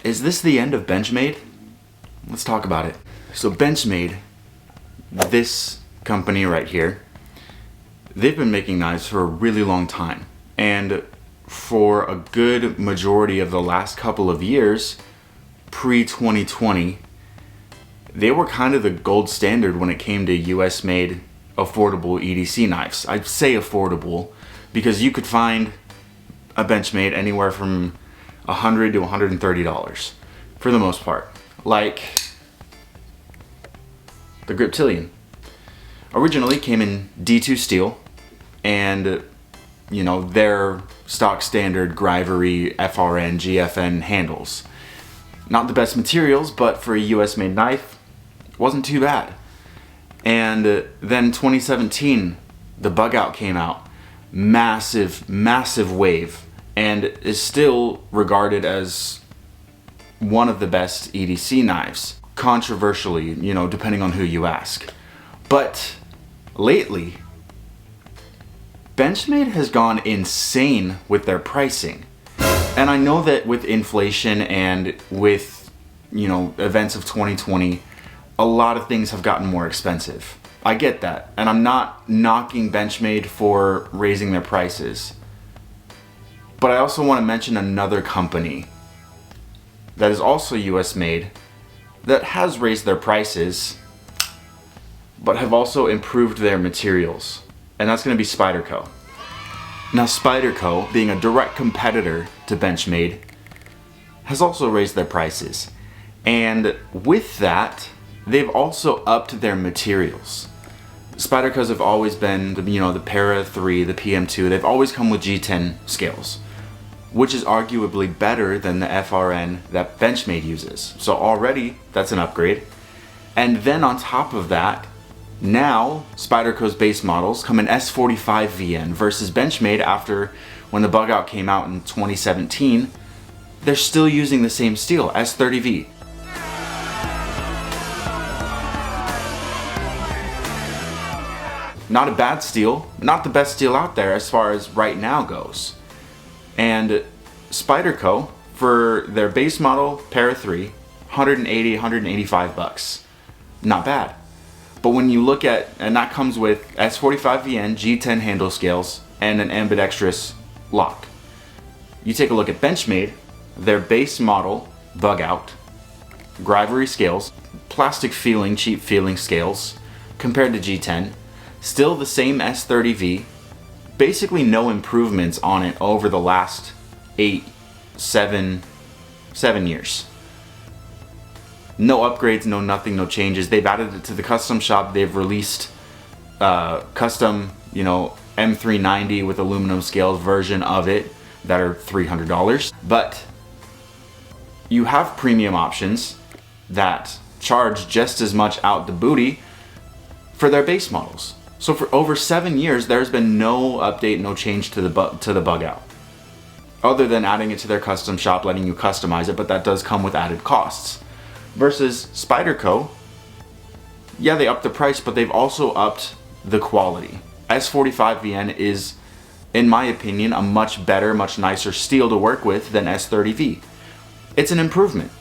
Is this the end of Benchmade? Let's talk about it. So Benchmade, this company right here, they've been making knives for a really long time. And for a good majority of the last couple of years, pre-2020, they were kind of the gold standard when it came to US made affordable EDC knives. I'd say affordable because you could find a Benchmade anywhere from $100 to $130 for the most part. Like the Griptilian. Originally came in D2 steel and their stock standard Grivery FRN, GFN handles. Not the best materials, but for a US made knife, wasn't too bad. And then 2017, the bug out came out. Massive, massive wave, and is still regarded as one of the best EDC knives. Controversially, depending on who you ask. But lately, Benchmade has gone insane with their pricing. And I know that with inflation and with, events of 2020, a lot of things have gotten more expensive. I get that. And I'm not knocking Benchmade for raising their prices. But I also want to mention another company that is also US made that has raised their prices, but have also improved their materials. And that's going to be Spyderco. Now Spyderco, being a direct competitor to Benchmade, has also raised their prices. And with that, they've also upped their materials. Spydercos have always been, the Para 3, the PM2, they've always come with G10 scales, which is arguably better than the FRN that Benchmade uses. So already, that's an upgrade. And then on top of that, now Spyderco's base models come in S45 VN versus Benchmade after when the bug out came out in 2017, they're still using the same steel, S30V. Not a bad steel, not the best steel out there as far as right now goes. And Spyderco, for their base model Para 3, 180, 185 bucks. Not bad. But when you look at, and that comes with S45 VN, G10 handle scales, and an ambidextrous lock. You take a look at Benchmade, their base model bug out, Grivery scales, plastic feeling, cheap feeling scales, compared to G10, still the same S30V, basically no improvements on it over the last 7 years. No upgrades, no nothing, no changes. They've added it to the custom shop. They've released custom, M390 with aluminum scales version of it that are $300. But you have premium options that charge just as much out the booty for their base models. So for over 7 years, there's been no update, no change to the bug out, other than adding it to their custom shop, letting you customize it, but that does come with added costs. Versus Spyderco, yeah, they upped the price, but they've also upped the quality. S45 VN is, in my opinion, a much better, much nicer steel to work with than S30V. It's an improvement.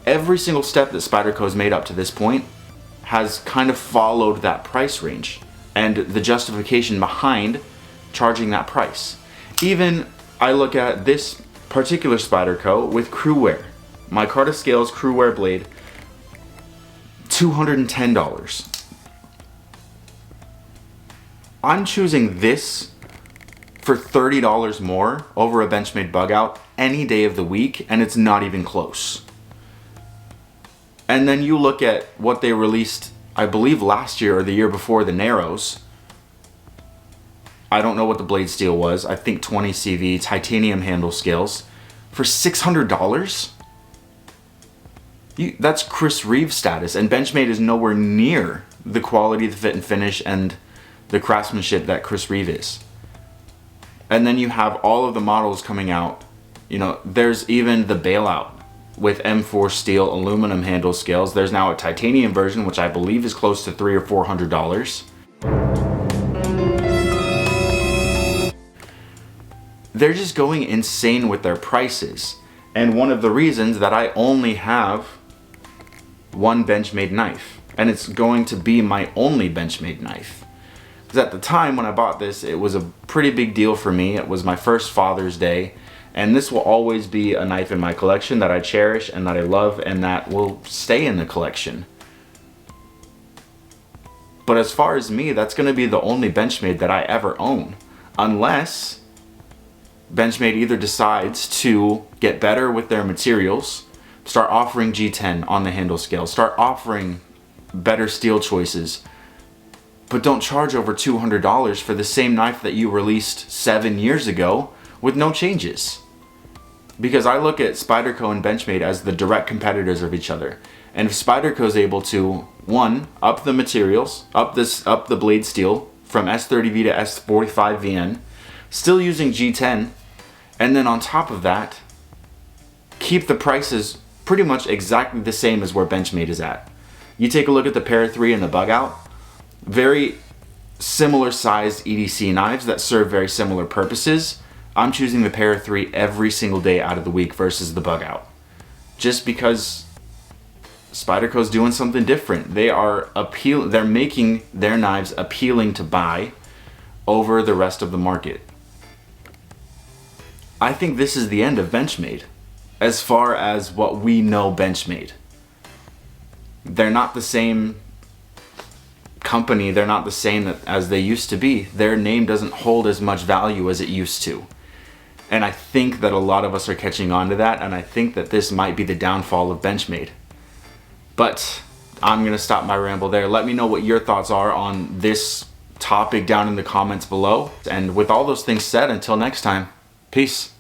Every single step that Spyderco has made up to this point has kind of followed that price range and the justification behind charging that price. Even I look at this particular Spyderco with Crewwear. My Micarta Scales Crewwear blade, $210. I'm choosing this for $30 more over a Benchmade bug out any day of the week, and it's not even close. And then you look at what they released, I believe last year or the year before, the Narrows. I don't know what the blade steel was. I think 20 CV titanium handle scales for $600. That's Chris Reeve status, and Benchmade is nowhere near the quality, the fit and finish, and the craftsmanship that Chris Reeve is. And then you have all of the models coming out. There's even the bailout with M4 steel aluminum handle scales. There's now a titanium version, which I believe is close to $300 or $400. They're just going insane with their prices. And one of the reasons that I only have one Benchmade knife, and it's going to be my only Benchmade knife. Because at the time when I bought this, it was a pretty big deal for me. It was my first Father's Day, and this will always be a knife in my collection that I cherish and that I love and that will stay in the collection. But as far as me, that's going to be the only Benchmade that I ever own, unless Benchmade either decides to get better with their materials, start offering G10 on the handle scale, start offering better steel choices, but don't charge over $200 for the same knife that you released 7 years ago with no changes. Because I look at Spyderco and Benchmade as the direct competitors of each other. And if Spyderco is able to, one, up the materials, up the blade steel from S30V to S45VN, still using G10, and then on top of that, keep the prices pretty much exactly the same as where Benchmade is at. You take a look at the Para 3 and the Bug Out, very similar sized EDC knives that serve very similar purposes. I'm choosing the Para 3 every single day out of the week versus the Bug Out. Just because Spyderco's doing something different. They're making their knives appealing to buy over the rest of the market. I think this is the end of Benchmade as far as what we know Benchmade. They're not the same company, they're not the same as they used to be. Their name doesn't hold as much value as it used to. And I think that a lot of us are catching on to that, and I think that this might be the downfall of Benchmade. But I'm gonna stop my ramble there. Let me know what your thoughts are on this topic down in the comments below. And with all those things said, until next time, peace.